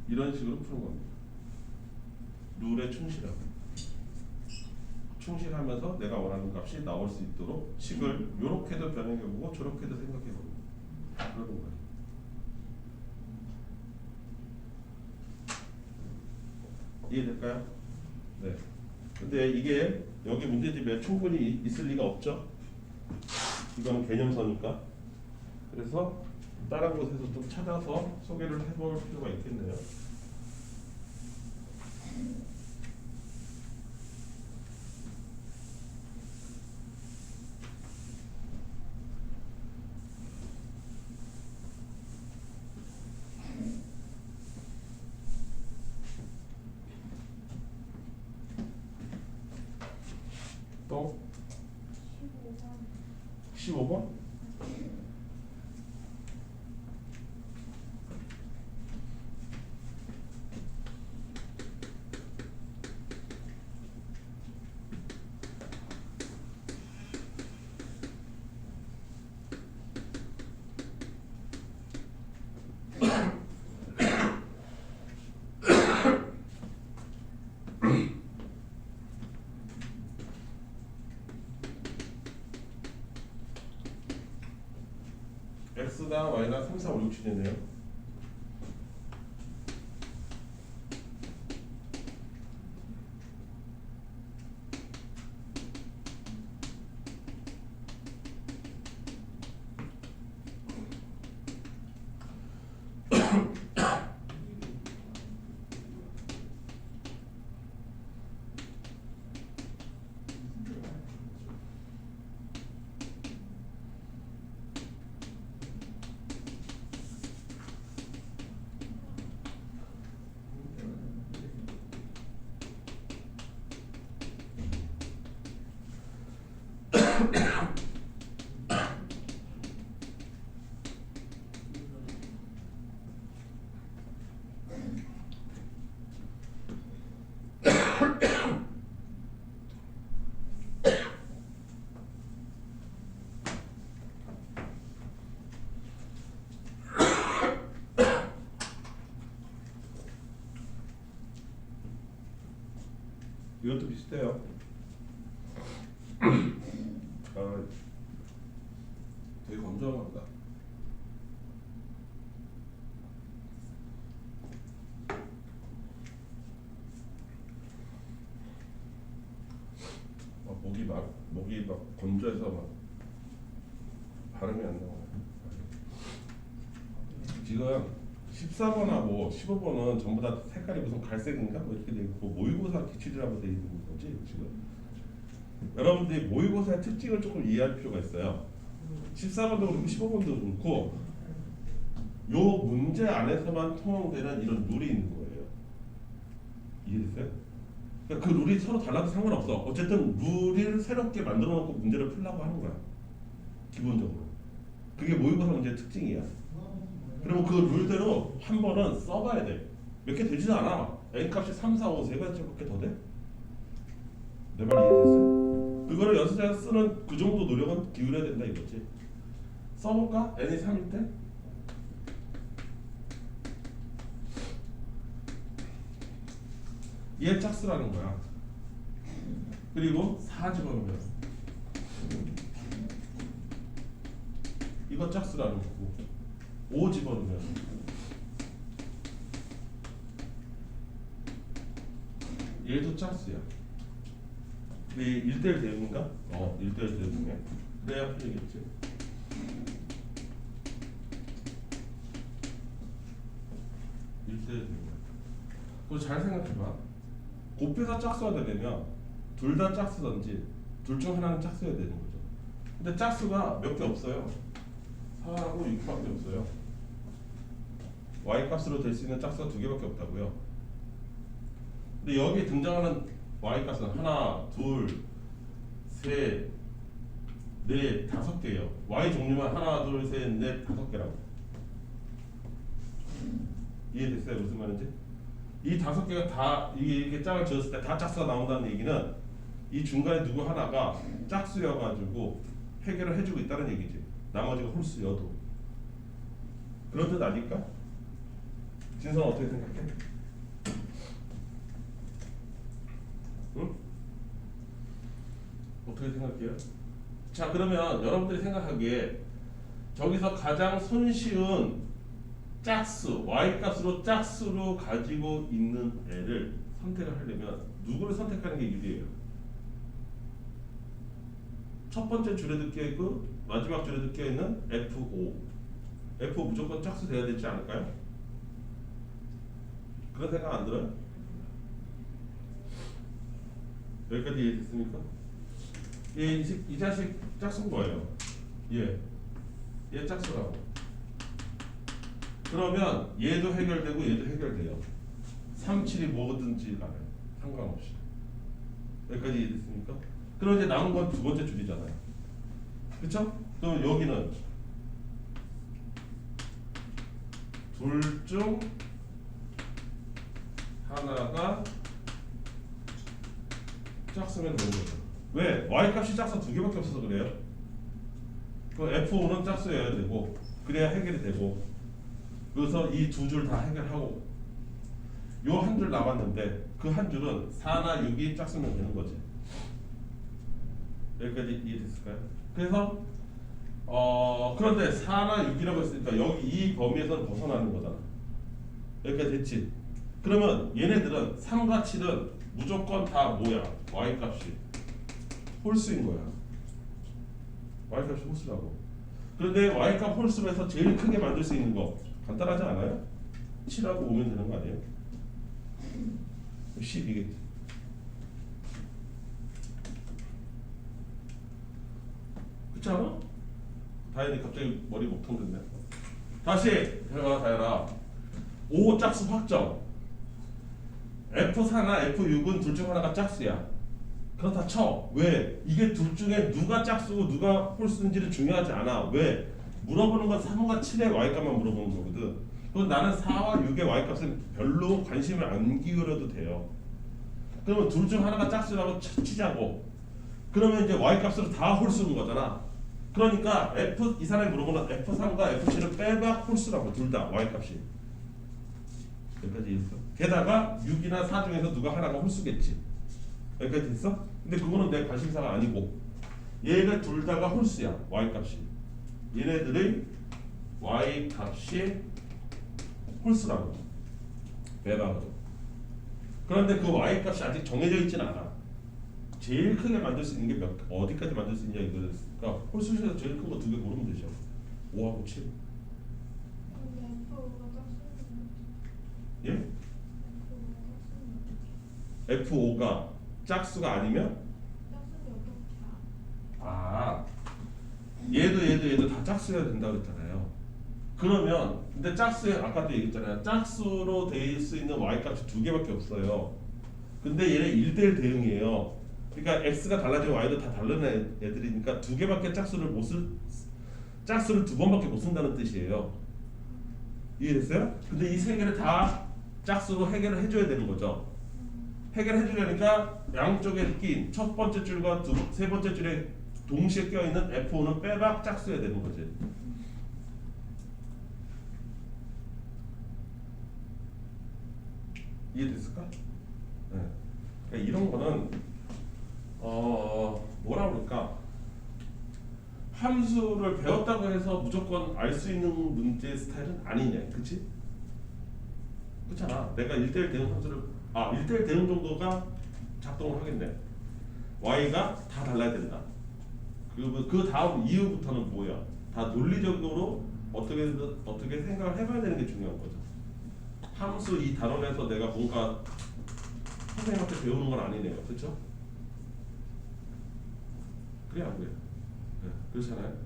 이런 식으로 푸는 겁니다. 룰에 충실하면서 내가 원하는 값이 나올 수 있도록 식을 요렇게도 변형해보고 저렇게도 생각해보고 그러는 거예요. 이해될까요? 네. 근데 이게 여기 문제집에 충분히 있을 리가 없죠. 이건 개념서니까. 그래서 다른 곳에서 좀 찾아서 소개를 해볼 필요가 있겠네요. 또? 15번 15번? x가 y가 3, 4, 5, 6, 7이네요. 이것도 비슷해요. 아, 되게 건조합니다. 목이 막 건조해서 막 발음이 안 나와요. 지금 14번하고 15번은 전부 다 색깔이 무슨 갈색인가 뭐 이렇게 돼 있고 모의고사 기출이라고 돼 있는 거지 지금. 여러분들이 모의고사의 특징을 조금 이해할 필요가 있어요. 14번도 그렇고 15번도 그렇고 요 문제 안에서만 통용되는 이런 룰이 있는 거예요. 이해됐어요? 그러니까 그 룰이 서로 달라도 상관없어. 어쨌든 룰을 새롭게 만들어 놓고 문제를 풀려고 하는 거야. 기본적으로. 그게 모의고사 문제의 특징이야. 그리고 그 룰대로 한 번은 써봐야 돼. 몇 개 되지도 않아. N값이 3, 4, 5, 3가지밖에 더 돼? 내 말 이해됐어? 그거를 연습장에서 쓰는 그 정도 노력은 기울여야 된다 이거지. 써볼까? N이 3일 때? 얘 짝수라는 거야. 그리고 4 집어넣으면 이거 짝수라는 거고 5 집어넣으면 얘도 짝수야. 근데 1대1 대응인가? 1대1 대응이네. 그래야 풀리겠지. 그거 잘 생각해봐. 곱해서 짝수가 되려면 둘 다 짝수든지 둘 중 하나는 짝수여야 되는 거죠. 근데 짝수가 몇 개 없어요. 4하고 6밖에 없어요. y 값으로 될 수 있는 짝수가 2개밖에 없다고요. 근데 여기 등장하는 y 값은 하나, 둘, 셋, 넷, 5개예요. y 종류만 하나, 둘, 셋, 넷, 5개라고. 이해됐어요? 무슨 말인지? 이 5개가 다 이게 짝을 지었을 때 다 짝수가 나온다는 얘기는 이 중간에 누구 하나가 짝수여가지고 해결을 해주고 있다는 얘기지. 나머지가 홀수여도. 그런 뜻 아닐까? 진선 어떻게 생각해? 응? 어떻게 생각해요? 자, 그러면 여러분들이 생각하기에 저기서 가장 손쉬운 짝수, y값으로 짝수로 가지고 있는 애를 선택을 하려면 누구를 선택하는 게 유리해요? 첫 번째 줄에도 껴있고 마지막 줄에도 껴있는 F5. F5 무조건 짝수 돼야 되지 않을까요? 그런 생각 안 들어요? 여기까지 이해됐습니까? 이 자식 짝수는 뭐예요? 얘 짝수라고. 그러면 얘도 해결되고 얘도 해결돼요. 3, 7이 뭐든지 간에 상관없이. 여기까지 이해됐습니까? 그럼 이제 남은 건 두 번째 줄이잖아요. 그쵸? 그럼 여기는 둘 중 하나가 짝수면 되는 거죠. 왜? y값이 짝수 두 개밖에 없어서 그래요. 그 f5는 짝수여야 되고 그래야 해결이 되고 그래서 이 두 줄 다 해결하고 요 한 줄 남았는데 그 한 줄은 4나 6이 짝수면 되는 거지. 여기까지 이해됐을까요? 그래서 그런데 4나 6이라고 했으니까 여기 이 범위에서는 벗어나는 거잖아. 여기까지 됐지? 그러면 얘네들은 3과 7은 무조건 다 뭐야? y값이 홀수인 거야. y값이 홀수라고. 그런데 y값 홀수에서 제일 크게 만들 수 있는 거 간단하지 않아요? 7하고 오면 되는 거 아니에요? 10이겠지. 그렇지 않아? 다현이 갑자기 머리 목통 됐네. 다시 다현아 5 짝수 확정. F4나 F6은 둘 중 하나가 짝수야. 그렇다 쳐. 왜? 이게 둘 중에 누가 짝수고 누가 홀수인지는 중요하지 않아. 왜? 물어보는 건 3과 7의 y값만 물어보는 거거든. 그럼 나는 4와 6의 y값은 별로 관심을 안 기울여도 돼요. 그러면 둘 중 하나가 짝수라고 치자고. 그러면 이제 y값으로 다 홀수인 거잖아. 그러니까 이 사람이 물어보는 F3과 F7은 빼박 홀수라고. 둘 다 y값이. 여기까지 이해했어? 게다가 6이나 4 중에서 누가 하나가 홀수겠지. 여기까지 됐어? 근데 그거는 내 관심사가 아니고 얘가 둘 다가 홀수야. y값이. 얘네들의 y값이 홀수라고. 매박으로. 그런데 그 y값이 아직 정해져 있지는 않아. 제일 크게 만들 수 있는 게 어디까지 만들 수 있냐 이거니까 홀수 중에서 제일 큰 거 두 개 고르면 되죠. 5하고 7. 예? F5가 짝수가 아니면? 아, 얘도 다 짝수여야 된다고 했잖아요. 그러면 근데 짝수에 아까도 얘기했잖아요. 짝수로 될 수 있는 y값이 두 개밖에 없어요. 근데 얘네 1대1 대응이에요. 그러니까 x가 달라지면 y도 다 다른 애들이니까 두 개밖에 짝수를 두 번밖에 못 쓴다는 뜻이에요. 이해됐어요? 근데 이 세 개를 다 짝수로 해결을 해줘야 되는 거죠. 해결해 주려니까 양쪽에 낀 첫 번째 줄과 세 번째 줄에 동시에 껴있는 F5는 빼박 짝수여야 되는 거지. 이해됐을까? 네. 그러니까 이런 거는 뭐라 그럴까? 함수를 배웠다고 해서 무조건 알 수 있는 문제 스타일은 아니네. 그치? 그렇잖아. 내가 1대1 대응 함수를 1대1 대응 정도가 작동을 하겠네. y가 다 달라야 된다. 그리고 그 다음 이후부터는 뭐야? 다 논리적으로 어떻게 생각을 해봐야 되는 게 중요한 거죠. 함수 이 단원에서 내가 뭔가 선생님한테 배우는 건 아니네요. 그렇죠? 그래 안 그래요? 네, 그렇잖아요.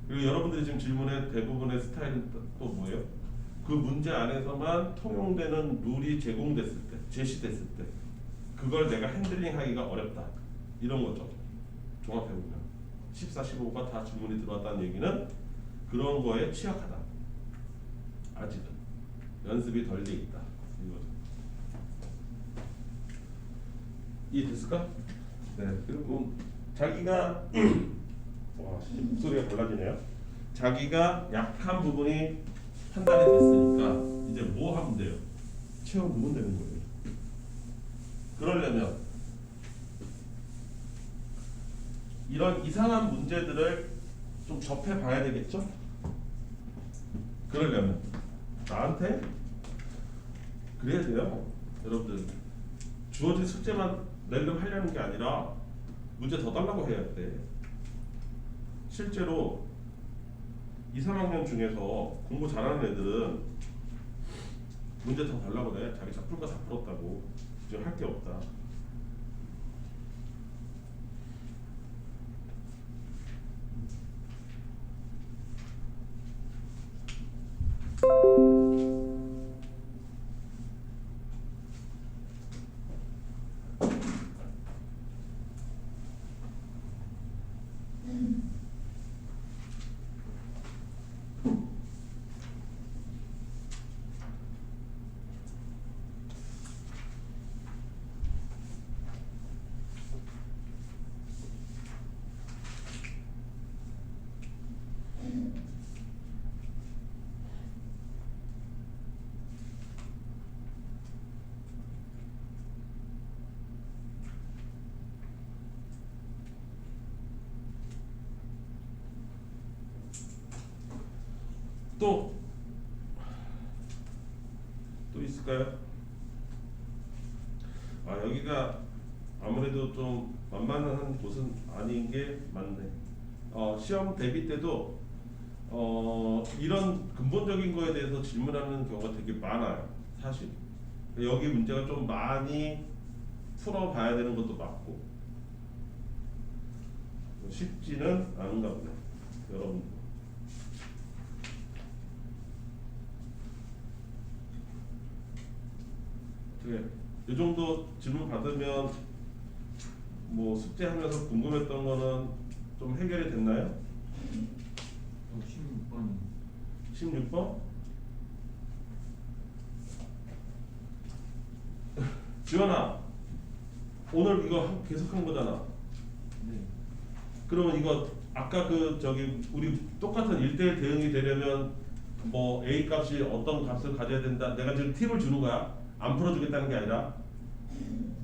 그리고 여러분들이 지금 질문의 대부분의 스타일은 또 뭐예요? 그 문제 안에서만 통용되는 룰이 제공됐을 때, 제시됐을 때 그걸 내가 핸들링 하기가 어렵다. 이런 거죠. 종합해보면 14, 15가 다 질문이 들어왔다는 얘기는 그런 거에 취약하다. 아직은 연습이 덜 돼 있다. 이거죠. 이해됐을까? 네. 그리고 자기가 와, 목소리가 달라지네요. 자기가 약한 부분이 판단이 됐으니까 이제 뭐 하면 돼요? 채워넣으면 되는 거예요. 그러려면 이런 이상한 문제들을 좀 접해봐야 되겠죠? 그러려면 나한테 그래야 돼요. 여러분들 주어진 숙제만 내려면 하려는 게 아니라 문제 더 달라고 해야 돼. 실제로 2, 3학년 중에서 공부 잘하는 애들은 문제 더 달라고 해. 자기 풀 거 다 풀었다고. 지금 할 게 없다. 또 있을까요? 아 여기가 아무래도 좀 만만한 곳은 아닌 게 맞네. 시험 대비 때도 이런 근본적인 거에 대해서 질문하는 경우가 되게 많아요. 사실 여기 문제가 좀 많이 풀어봐야 되는 것도 맞고 쉽지는 않은가 보네. 여러분 어떻게 이 정도 질문 받으면 뭐 숙제하면서 궁금했던 거는 좀 해결이 됐나요? 16번이 16번? 지원아 오늘 이거 계속 한 거잖아. 네. 그러면 이거 아까 그 저기 우리 똑같은 1대1 대응이 되려면 뭐 A 값이 어떤 값을 가져야 된다. 내가 지금 팁을 주는 거야. 안 풀어주겠다는 게 아니라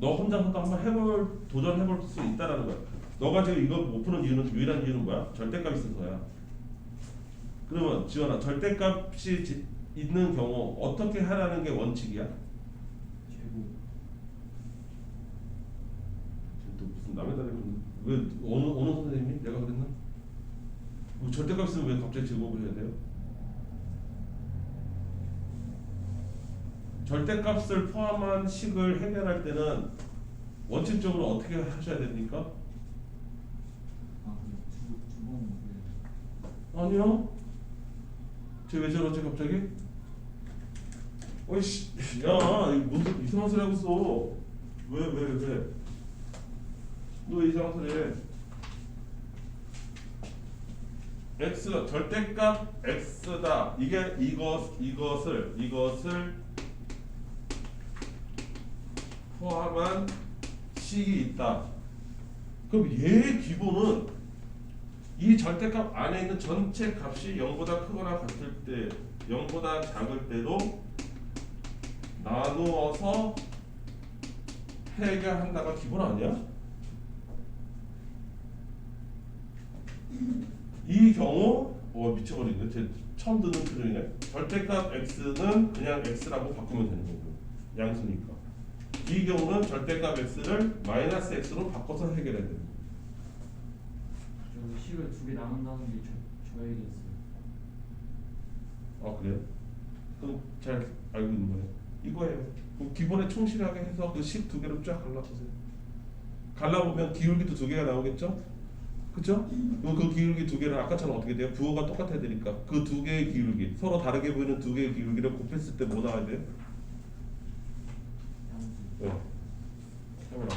너 혼자서도 한번 도전해볼 수 있다라는 거야. 너가 지금 이거 못 푸는 이유는 유일한 이유는 뭐야? 절대값이 있어서야. 그러면 지원아 절대값이 있는 경우 어떻게 하라는 게 원칙이야? 제곱 지금 또 무슨 남의 다리는 왜 어느 선생님이 내가 그랬나? 뭐 절대값 있으면 왜 갑자기 제곱을 해야 돼요? 절대값을 포함한 식을 해결할 때는 원칙적으로 어떻게 하셔야 됩니까? 두번 아니요. 쟤 왜 저러지 갑자기? 어이씨, 야, 이거 무슨 이상한 소리 하고 있어? 왜? 너 왜 이상한 소리 해? x가 절대값 x다. 이게 이것을 포함한 식이 있다. 그럼 얘의 기본은 이 절대값 안에 있는 전체 값이 0보다 크거나 같을 때, 0보다 작을 때도 나누어서 해결한다가 기본 아니야? 이 경우 미쳐버리네. 제 처음 듣는 표현이네. 절대값 x는 그냥 x라고 바꾸면 되는 거고 양수니까. 이 경우는 절대값 x를 마이너스 x로 바꿔서 해결해야 됩니다. 저 식을 두 개 나눈다는 게 저 얘기였어요. 아 그래요? 그럼 잘 알고 있는 거예요. 이거예요. 그럼 기본에 충실하게 해서 그 식 두 개를 쫙 갈라보세요. 갈라보면 기울기도 두 개가 나오겠죠? 그죠? 그럼 그 기울기 두 개를 아까처럼 어떻게 돼요? 부호가 똑같아야 되니까 그 두 개의 기울기 서로 다르게 보이는 두 개의 기울기를 곱했을 때 뭐 나와야 돼요? 양수 네. 해보라.